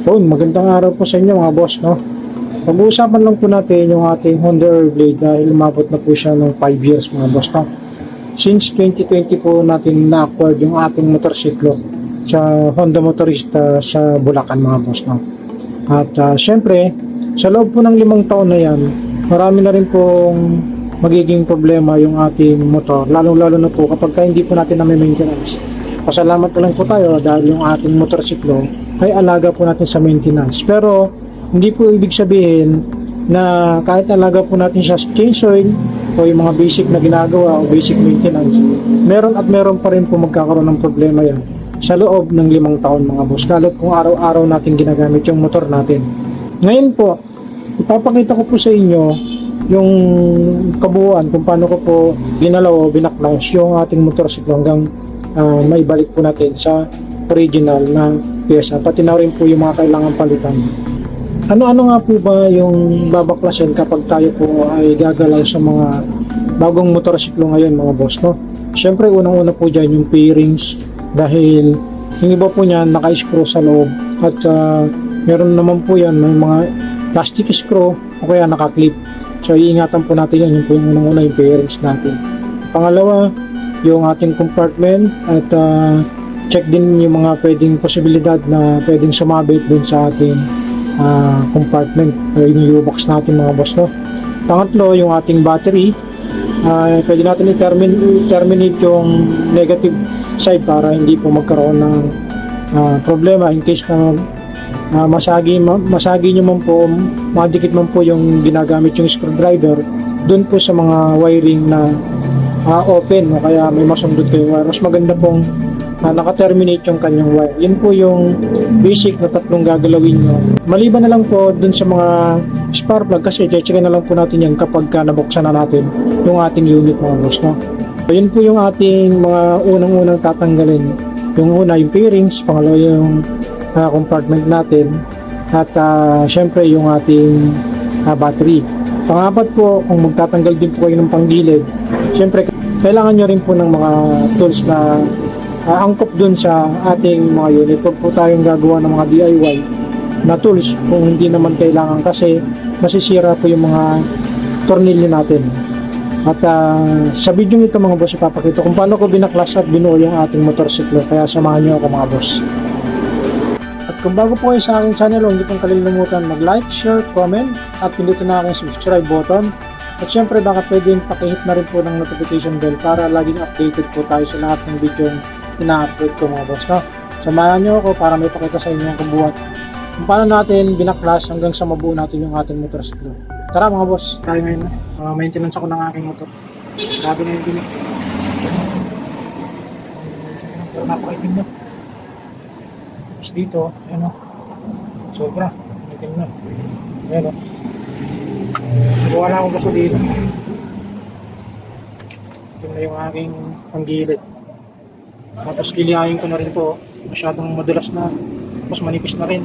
Yun, magandang araw po sa inyo mga boss, no? Pag-uusapan lang po natin yung ating Honda Airblade dahil umabot na po siya ng 5 years mga boss, no? Since 2020 po natin na-acquired yung ating motorsiklo sa Honda Motorista sa Bulacan mga boss, no? At syempre, sa loob po ng 5 taon na yan, marami na rin pong magiging problema yung ating motor, lalong-lalo na po kapag hindi po natin na-maintenance. Pasalamat na lang po tayo dahil yung ating motorsiklo ay alaga po natin sa maintenance. Pero hindi po ibig sabihin na kahit alaga po natin siya sa change oil o yung mga basic na ginagawa o basic maintenance, meron pa rin po magkakaroon ng problema yan sa loob ng 5 taon mga boss, lalo kung araw-araw natin ginagamit yung motor natin. Ngayon po, ipapakita ko po sa inyo yung kabuuan kung paano ko po ginalaw o binaklas yung ating motorsiklo hanggang maibalik po natin sa original na pyesa, pati na rin po yung mga kailangan palitan. Ano-ano nga po ba yung babaklasin kapag tayo po ay gagalaw sa mga bagong motorsiklo ngayon mga boss, no? Siyempre unang-una po dyan yung pairings dahil yung iba po niyan naka-screw sa loob at meron naman po yan may mga plastic screw o kaya naka-clip. So iingatan po natin yan, yung po yung unang-una yung pairings natin. Pangalawa, yung ating compartment at check din yung mga pwedeng posibilidad na pwedeng sumabit dun sa ating compartment o yung U-box natin mga boss, no? Pangatlo, yung ating battery, pwede natin i-terminate yung negative side para hindi po magkaroon ng problema in case na masagi nyo man po, madikit man po yung ginagamit yung screwdriver dun po sa mga wiring na open o kaya may masundot kayong wire. Mas maganda pong naka-terminate yung kanyang wire. Yun po yung basic na 3 gagalawin nyo. Maliban na lang po dun sa mga spark plug kasi check na lang po natin yan kapag nabuksan na natin yung ating unit mga boss, no? So, yun po yung ating mga unang-unang tatanggalin. Yung una yung pairings, pangalawa yung compartment natin at syempre yung ating battery. Pangapat po, kung magtatanggal din po kayo ng panggilid, syempre kailangan nyo rin po ng mga tools na angkop dun sa ating mga unit. Huwag po tayong gagawa ng mga DIY na tools kung hindi naman kailangan kasi masisira po yung mga tornilyo natin. At sa video nito mga boss, ipapakita kung paano ko binaklas at binuo yung ating motorsiklo. Kaya samahan nyo ako mga boss. At kung bago po kayo sa aking channel, hindi pong kalilimutan mag-like, share, comment at pindutin na aking subscribe button. At syempre baka pwedeng pakihit na rin po ng notification bell para laging updated po tayo sa lahat ng video ina-upload ko mga boss, no? Samahan nyo ako para may pakita sa inyo ang kabuuan kung paano natin binaklas hanggang sa mabuo natin yung ating motorsiklo. Tara mga boss, tayo ngayon. Maintenance ako ng aking motor. Grabe na yung binig. Pero napakaitim na. Tapos dito, ayan o. Sobra. Itim na. Ayan o. Wala akong gasolina. Itim na yung aking panggilid. Tapos gilihayin ko na rin po. Masyadong madulas na. Tapos manipis na rin.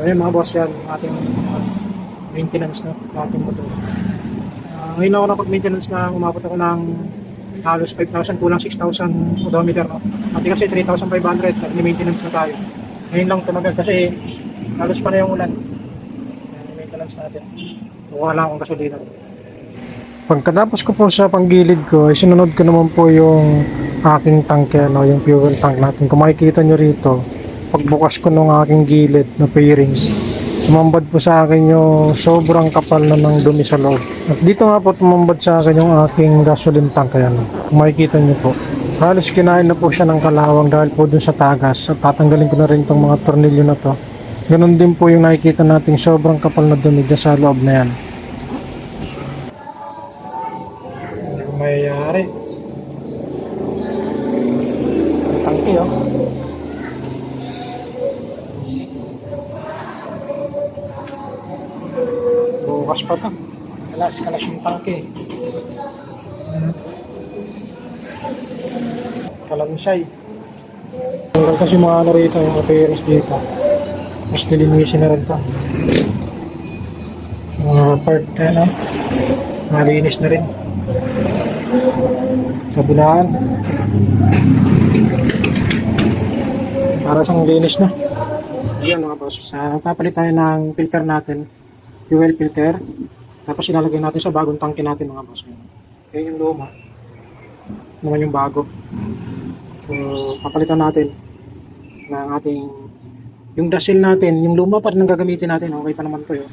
Ayan mga boss, yan ating maintenance na ating motor. Ngayon ako nakapag-maintenance na umabot ako ng halos 5,000 kulang 6,000 odometer, no? At kasi 3,500 sa maintenance na tayo. Ngayon lang tumagal kasi halos pa na yung ulan. Maintenance natin. Wala akong gasolina. Pagkatapos ko po sa panggilid ko, sinunod ko naman po yung aking tanke, no? Yung fuel tank natin. Kung makikita nyo rito, pagbukas ko ng aking gilid na pairings, tumambad po sa akin yung sobrang kapal na ng dumi sa loob. At dito nga po tumambad sa akin yung aking gasoline tank. Ayan, kung makikita nyo po, halos kinain na po siya ng kalawang dahil po dun sa tagas. At tatanggalin ko na rin itong mga tornilyo na to. Ganon din po yung nakikita nating sobrang kapal na dumi dyan sa loob na yan. Ano mayayari? Ang tangke, oh. Bukas pa ito. Kalas yung tangke. Kalansay. Tanggal kasi mga ano rito, yung appearance dito. Mas nilinisin na rin ito. Mga part na yan, malinis na rin. Kabulaan. Para siyang linis na. Ayan mga boss, papalit tayo ng filter natin, fuel filter. Tapos ilalagay natin sa bagong tangke natin mga boss. Ayan yung luma. Naman yung bago. So, papalitan natin ng ating yung dasil natin, yung luma pa rin ang gagamitin natin. Okay pa naman to yun.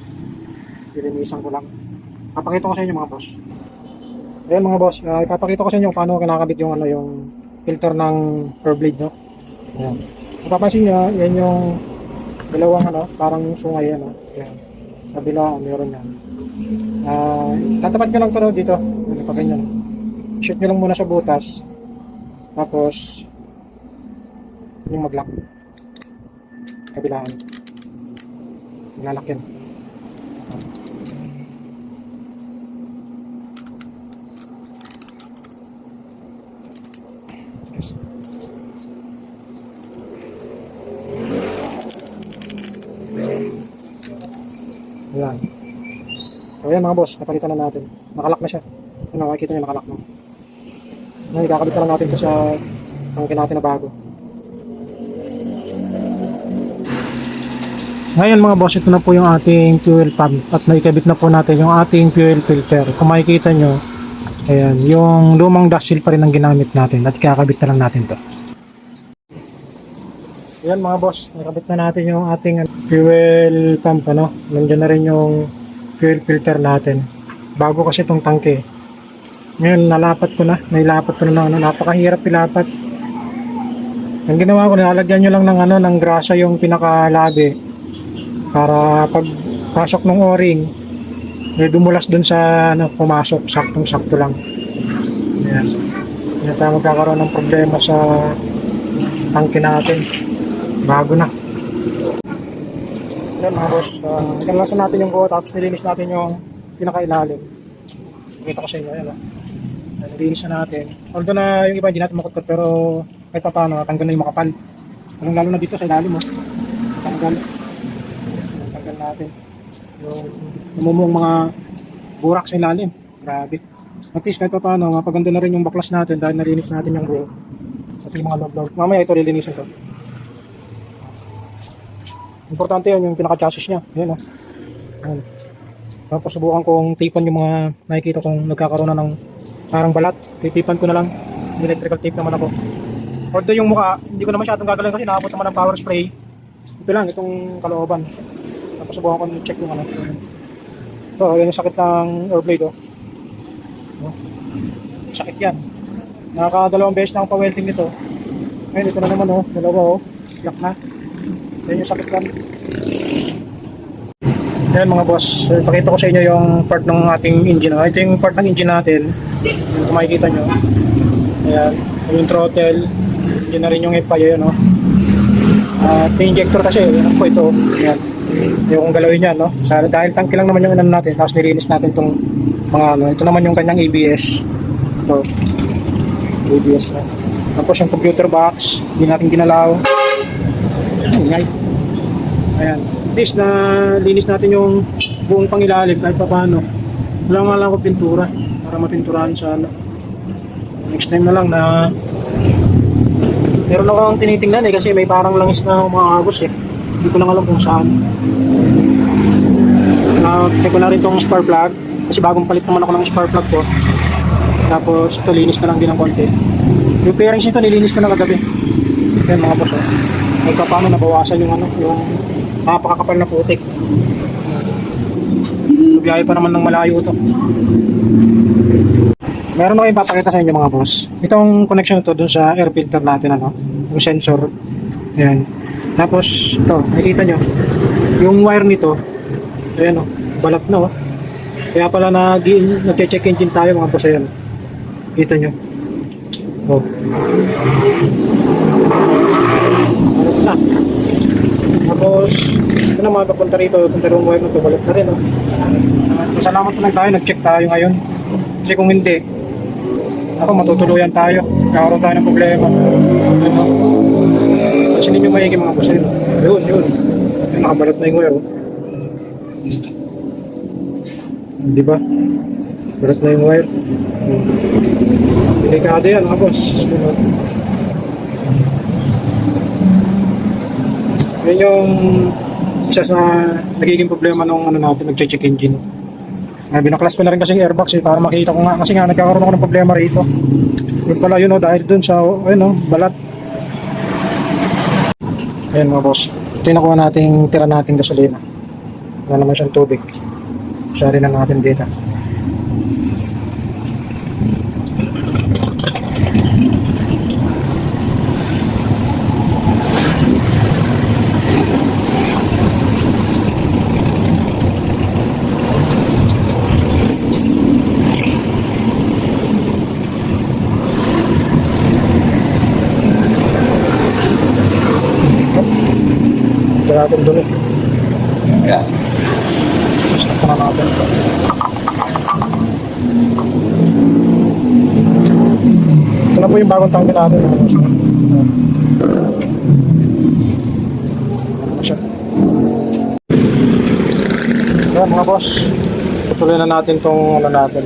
Dilinisan ko lang. Papakita ko sa inyo mga boss. Ayan mga boss, ipapakita ko sa inyo paano kinakabit yung yung filter ng curve blade, no. Ayan. Mapapansin nyo, yan yung dalawang parang sungay yan, Ayan. Kabila, meron yan. Tatapat nyo lang to dito. Pag ganyan. Shoot nyo lang muna sa butas. Tapos yung mag-lock. Kabilaan. Maglalak yan. Ayan. So ayan mga boss, napalitan na natin. Nakalak na siya. Ano, makikita nyo nakalak na. Ngayon, ikakabit na lang natin ito sa tangke natin na bago. Ngayon mga boss, ito na po yung ating fuel pump at naikabit na po natin yung ating fuel filter. Kung makikita nyo, ayan, yung lumang dashil pa rin ang ginamit natin at ikakabit na lang natin to. Ayan mga boss, nakabit na natin yung ating fuel pump, nandiyan na rin yung fuel filter natin. Bago kasi itong tangke. Ngayon, nalapat ko na, nailapat ko na napakahirap ilapat. Ang ginawa ko, nilalagyan nyo lang ng ng grasa yung pinakalabi para pag pasok ng o-ring, may dumulas dun sa pumasok, saktong-sakto lang. Ayan. Hindi tayo magkakaroon ng problema sa tangke natin. Bago na. Ayan mga boss, inalasan natin yung buo tapos nilinis natin yung pinakailalim. Pakita ko sa inyo, ayan nilinis na natin. Although na yung iba hindi natin makutkot pero kahit pa paano, tanggal na yung makapal. Lalo na dito sa ilalim tanggal natin yung namumuong mga burak sa ilalim. Grabe. At least kahit pa paano, mapaganda na rin yung baklas natin dahil nalinis natin yung buo. At yung mga log-log. Mamaya ito lilinisin to. Importante yun, yung pinaka-chassis nya. Ayan Ayan. Tapos subukan kong tipan yung mga nakikita kong nagkakaroon na ng parang balat. Titipan ko na lang. Electrical tape naman ako. Although yung mukha, hindi ko na masyadong gagawin kasi nakapot naman ng power spray. Ito lang, itong kalooban. Tapos subukan ko check yung So, yan yung sakit ng air blade Sakit yan. Nakakadalawang beses na akong pa-welding nito. Ngayon, ito na naman dalawa lock na. Yan yung sakit lang. Ayan mga boss, pakita ko sa inyo yung part ng ating engine. Ito yung part ng engine natin. Kung makikita nyo. Ayan, yung throttle. Yun na rin yung FI yun at yung injector kasi, yun po ito. Ayan, yung galawin yan dahil tangke lang naman yung natin. Tapos nilinis natin itong mga ito naman yung kanyang ABS. Ito, ABS na. Tapos yung computer box, hindi natin ginalaw. Ayan, at least na linis natin yung buong pangilalim kahit pa paano. Wala nga lang ako pintura para mapinturahan sa next time na lang na meron akong tinitingnan kasi may parang langis na umaagos hindi ko lang alam kung saan. Check ko na rin itong spark plug kasi bagong palit naman ako ng spark plug ko. Tapos ito linis na lang din ng konti. Yung bearings nito nilinis ko na kagabi. Ayan mga boss ay paano nabawasan yung yung napakakapal na putik. Biyahe pa naman ng malayo ito. Meron ako ipapakita sa inyo mga boss. Itong connection ito dun sa air filter natin yung sensor. Ayan. Tapos ito, nakikita nyo yung wire nito. Ayan balat na Kaya pala nag-check engine tayo mga boss. Ayan. Kita nyo. Balat na. Tapos ito naman papunta rito. Punta yung wire na ito. Balat na rin Salamat po lang tayo. Nag-check tayo ngayon. Kasi kung hindi matutuluyan tayo. Kakaroon tayo ng problema. Kasi hindi nyo maigi mga boss. Yun. Nakabalat na yung wire. Diba? Balat na yung wire. Delikado yan mga boss. Yan yung isa sa nagiging problema nung ano natin, nag-check engine. Binaklas ko na rin kasi yung airbox para makita ko nga kasi nga nagkakaroon ako ng problema rito. Yun pala yun dahil dun sa balat. Ayan mga boss. Ito yung nakuha nating tira nating gasolina. Wala naman siyang tubig. Sari na natin dito. Natin dun yeah. Stop na natin ito na po yung bagong tangke natin ayan mga boss, tutuloy na natin tong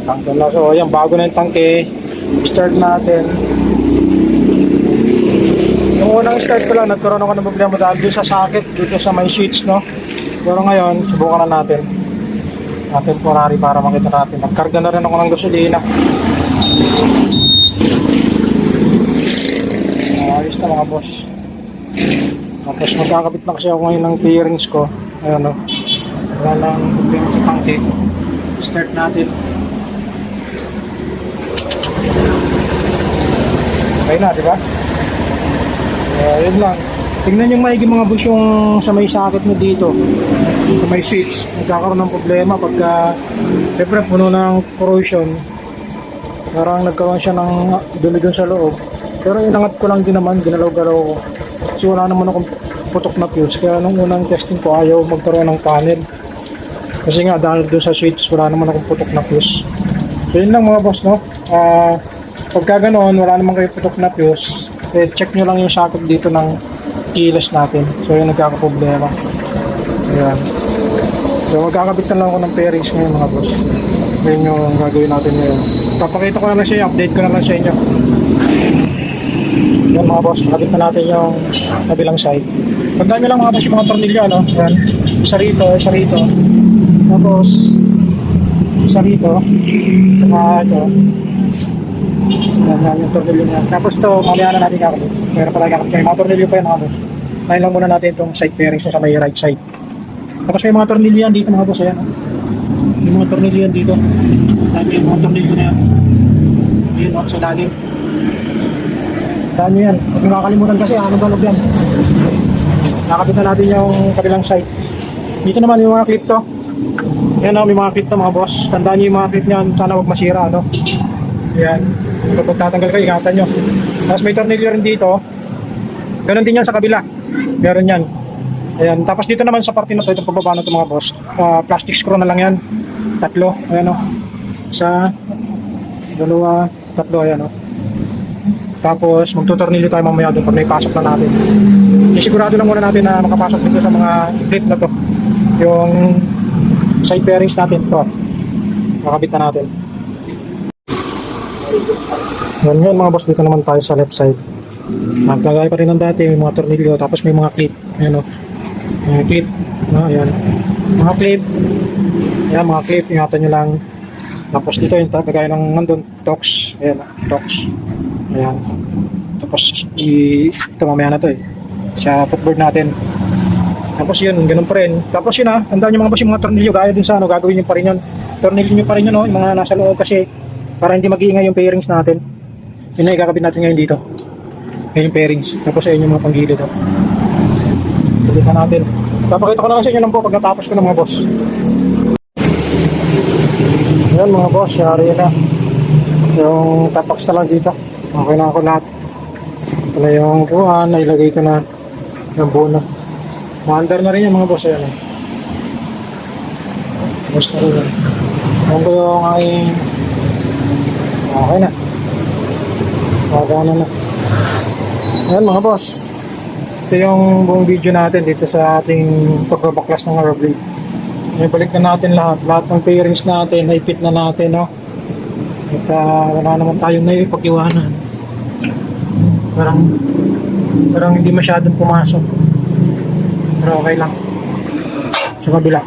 tangke na. So ayan, bago na yung tangke, start natin. Yung unang start ko lang, nagkaroon ako ng problema dahil dun sa socket, dito sa may switch, no? Pero ngayon, subukan na natin. Temporary para makita natin. Nagkarga na rin ako ng gasolina. Ayos na mga boss. Tapos magkakabit na kasi ako ngayon ng bearings ko. Ayun, no? Wala lang problema sa tangke. Start natin. Okay na, di ba? Yun lang. Tingnan yung maigi mga boss yung sa may socket mo dito. Sa may switch. Nagkakaroon ng problema pagka siyempre puno ng corrosion. Parang nagkaroon siya ng dumi dun sa loob. Pero inangat ko lang din naman, ginalaw-galaw ko. Kasi wala naman akong putok na fuse. Kaya nung unang testing ko ayaw magkaroon ng panel. Kasi nga dahil dun sa switch wala naman akong putok na fuse. So yun lang mga boss, no? Pagka ganoon wala naman kayo putok na fuse, check nyo lang yung socket dito ng keyless natin. So yun nagkakaproblema. Ayan. So magkakabit na lang ako ng pairings ngayon mga boss. Yun yung gagawin natin ngayon. Papakita ko na lang sa inyo, update ko na lang sa inyo. Yan mga boss, nakabit na natin yung kabilang side. Tandaan nyo lang mga boss yung mga tornilyo, no? Ayan. Isa rito, isa rito. Tapos isa rito. Saka ito. Yan yung tornilyo niya. Tapos to, mamaya na natin kakabit. Pero pala kakabit kayo. Mga tornilyo pa yan mga boss. Tayo lang muna natin itong side bearings sa may right side. Tapos may mga tornilyo yan dito mga boss. Ayan. May mga tornilyo yan dito. Dami yung mga tornilyo na yan. Ayan o, sa lalim. Daan nyo yan. Huwag nyo makakalimutan kasi anong balog yan. Nakabit na natin yung kabilang side. Dito naman yung mga clip to. Ayan o, may mga clip to mga boss. Tandaan nyo yung mga clip nyan. Sana huwag masira, no? Ayan. Kapag tatanggal kayo, ingatan nyo. Tapos may tornilyo rin dito. Ganon din yan sa kabila. Meron yan. Ayan. Tapos dito naman sa parte na to, itong pababa na ito mga boss. Plastic screw na lang yan. Tatlo. Ayan o. Isa. Dalawa. Tatlo. Ayan o. Tapos magtutornilyo tayo mamaya doon pag may pasok na natin. Sisigurado lang muna natin na makapasok dito sa mga clip na to. Yung side bearings natin to. Makabit na natin. Yan mga boss, dito naman tayo sa left side. Magkagaya pa rin ng dati, may mga tornilyo, tapos may mga clip. Ayan o. Mga clip. Ayan. Mga clip. Ayan, mga clip. Ingatan nyo lang. Tapos dito yung kagaya ng nandun, tox. Ayan, tox. Ayan. Tapos ito mamaya na to sa footboard natin. Tapos yun, ganun pa rin. Tapos yun tandaan nyo mga boss yung mga tornilyo gaya din sa gagawin nyo pa rin yun. Tornilyo nyo pa rin yun yung mga nasa loob kasi para hindi mag-iingay yung pairings natin. Yun na ikakabit natin ngayon dito. Ayan yung pairings. Tapos ayun yung mga panggilid Pagkita natin. Papakita ko na lang sa inyo lang po pag natapos ko ng mga boss. Ayan mga boss, yari na. Yung tapax na lang dito. Okay na ako lahat. Ito na yung buwan, nailagay ko na yung buo na. Maandar na rin yung mga boss. Ayan boss na rin. Ayan ko yung aking okay na. Magana na. Ayan mga boss. Ito yung buong video natin dito sa ating pagbabaklas ng Rollerblade. Ibalik na natin lahat. Lahat ng pairings natin, naipit na natin, no? At wala naman tayong naipag-iwanan. Parang hindi masyadong pumasok. Pero okay lang. Sa kabila.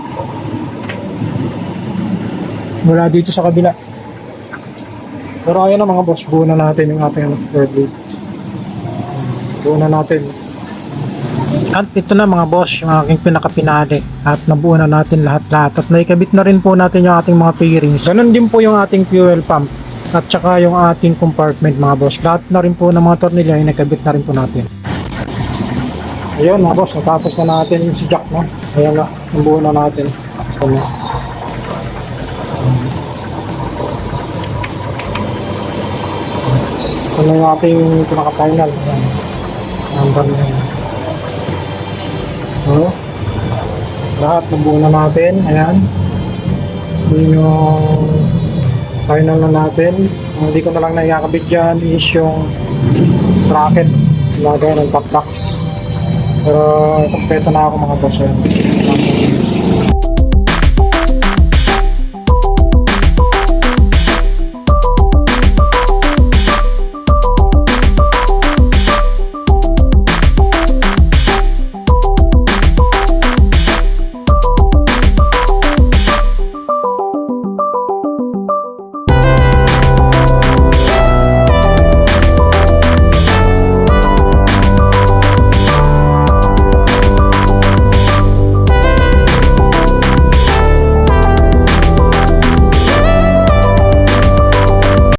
Wala dito sa kabila. Pero ayun na mga boss, buo na natin yung ating third blade. Buo na natin. At ito na mga boss, yung aking pinakapinali. At nabuo na natin lahat-lahat. At naikabit na rin po natin yung ating mga bearings. Ganon din po yung ating fuel pump. At saka yung ating compartment mga boss. Lahat na rin po ng mga tornilyo ay nakabit na rin po natin. Ayun mga boss, natapos na natin yung si jack, no? Ayan na, nabuo na natin. Ayan. Ito na yung ating pinaka-final. Ayan. Number na yun. So, lahat nabuo na natin. Ayan. Yun yung final na natin. Ang hindi ko na lang naikakabit dyan is yung bracket. Lagay ng top box. Pero kompleto na ako mga boss. Ayan.